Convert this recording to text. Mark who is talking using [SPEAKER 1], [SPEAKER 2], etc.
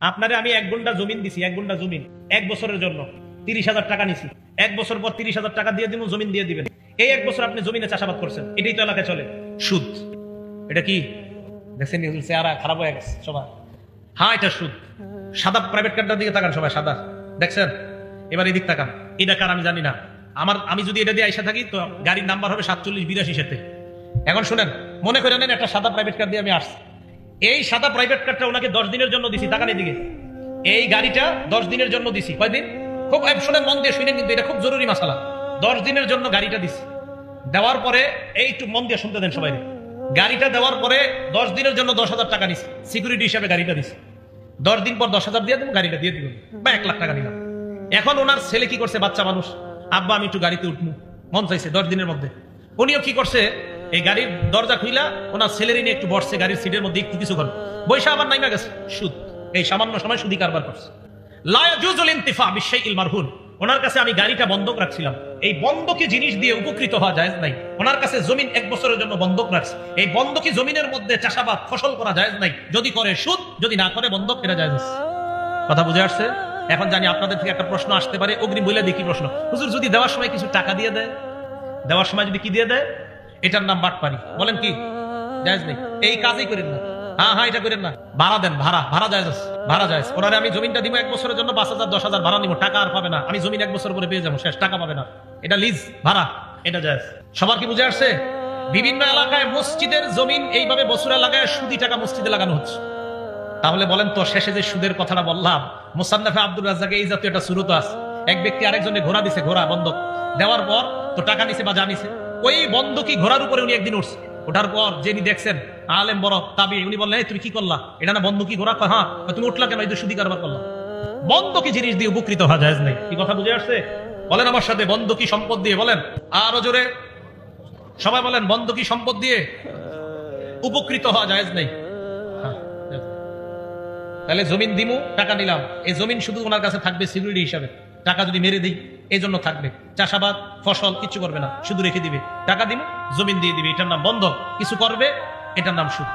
[SPEAKER 1] আপনারে আমি 1 গুণ্টা জমিন দিছি, 1 গুণ্টা জমিন 1 বছরের জন্য 30,000 টাকা নিছি। 1 বছর পর 30,000 টাকা দিয়ে দিব, জমিন দিয়ে দিবেন। এই 1 বছর আপনি জমিনে চাষাবাদ করছেন, এটাই তো এলাকায় চলে সুদ। এটা কি দেখছেন? চেহারা খারাপ হয়ে গেছে সবাই। হ্যাঁ, এটা সুদ। সাদা প্রাইভেট কারটার দিকে তাকান সবাই, সাদা দেখছেন? এবার এদিক তাকান, এটা কার আমি জানি না। আমি যদি এটা দিয়ে আইসা থাকি তো গাড়ির নাম্বার হবে 4782 সাথে। এখন শুনেন, মনে করে নেন একটা সাদা প্রাইভেট কার দিয়ে আমি আসছি। এই সাদা প্রাইভেট কারটা ওনাকে 10 দিনের জন্য দিছি। তাকান এদিকে, এই গাড়িটা 10 দিনের জন্য দিছি। কয়দিন? খুব শুনেন, মন দিয়ে শুনেন, কিন্তু এটা খুব জরুরি মাসালা। 10 দিনের জন্য গাড়িটা দিছি। দেওয়ার পরে এই একটু মন দিয়ে শুনতে দেন সবাই। গাড়িটা দেওয়ার পরে 10 দিনের জন্য 10,000 টাকা নিছি, সিকিউরিটি হিসাবে গাড়িটা দিছি। 10 দিন পর 10,000 দিয়ে দেবো, গাড়িটা দিয়ে দিব, বা 1 লাখ টাকা নিলাম। এখন ওনার ছেলে কি করছে? বাচ্চা মানুষ, আব্বা আমি একটু গাড়িতে উঠবো, মন চাইছে 10 দিনের মধ্যে। উনিও কি করছে? এই গাড়ির দরজা খুইলা ওনার ছেলেরই নিয়ে একটু বসছে গাড়ির সিটের মধ্যে, একটু কিছু করলো, বৈশা আবার নাইমা গেছে। সুদ। এই সামান্য সময় সুদি কারবার করছে। লা ইয়াজুজুল ইনতিফা বিশাইইল মারহুন। ওনার কাছে আমি গাড়িটা বন্ধক রাখছিলাম, এই বন্ধকি জিনিস দিয়ে উপকৃত হওয়া জায়েজ নাই। ওনার কাছে জমিন 1 বছরের জন্য বন্ধক রাখছে, এই বন্ধকি জমিনের মধ্যে চাষাবাদ ফসল করা জায়েজ নাই। যদি করে সুদ, যদি না করে বন্ধক, এটা জায়েজ আছে। কথা বুঝে আসছে? এখন জানি আপনাদের থেকে একটা প্রশ্ন আসতে পারে, অগ্নি বলে দেখি প্রশ্ন, হুজুর যদি দেওয়ার সময় কিছু টাকা দিয়ে দেয়, দেওয়ার সময় যদি কি দিয়ে দেয়, এটার নাম বাটপারি। বলেন কি জায়েজ নেই? এই কাজই করেন না। হ্যাঁ, এটা করেন না। ভাড়া দেন, ভাড়া জায়েজ আছে, ভাড়া জায়েজ। ওনারে আমি জমিনটা দিব 1 বছরের জন্য, 5,000 10,000 ভাড়া নিব, টাকা আর পাবে না। আমি জমিন 1 বছর পরে পেয়ে যাবো, শেষ, টাকা পাবে না। এটা লিজ, ভাড়া, এটা জায়েজ। সবার কি বুঝে আসছে? বিভিন্ন এলাকায় মসজিদের জমিন এইভাবে বছরে লাগায় সুদি টাকা মসজিদে লাগানো হচ্ছে। তাহলে বলেন তো, শেষে যে সুদের কথাটা বললাম, মুসান্নাফে আব্দুর রাজ্জাকে এই জাতীয় একটা সুরত আছে। এক ব্যক্তি আরেকজনে ঘোড়া দিছে, ঘোড়া বন্ধক দেওয়ার পর তো টাকা নিছে বা জানিছে, ওই বন্ধকি ঘোড়ার উপরে উনি একদিন উঠছে। ওঠার পর যিনি দেখছেন আলেম বড় তাবি, উনি বললেন, তুমি কি করলা? এটা না বন্ধকি ঘোড়া? হ্যাঁ। তুমি উঠলা কেন? এই তো সুদি কারবার করলাম। বন্ধকি জিনিস দিয়ে উপকৃত হওয়া জায়েজ নাই। কি কথা বুঝে আসছে? বলেন আমার সাথে, বন্ধকি সম্পদ দিয়ে, বলেন আরো জোরে সবাই বলেন, বন্ধকি সম্পদ দিয়ে উপকৃত হওয়া জায়েজ নাই। তাহলে জমিন দিমু, টাকা নিলাম, এই জমিন শুধু ওনার কাছে থাকবে সিকিউরিটি হিসাবে। টাকা যদি মেরে দিই, এই জন্য থাকবে। চাষাবাদ ফসল কিছু করবে না, শুধু রেখে দিবে। টাকা দিমু, জমিন দিয়ে দিবে, এটার নাম বন্ধক। কিছু করবে, এটার নাম সুদ।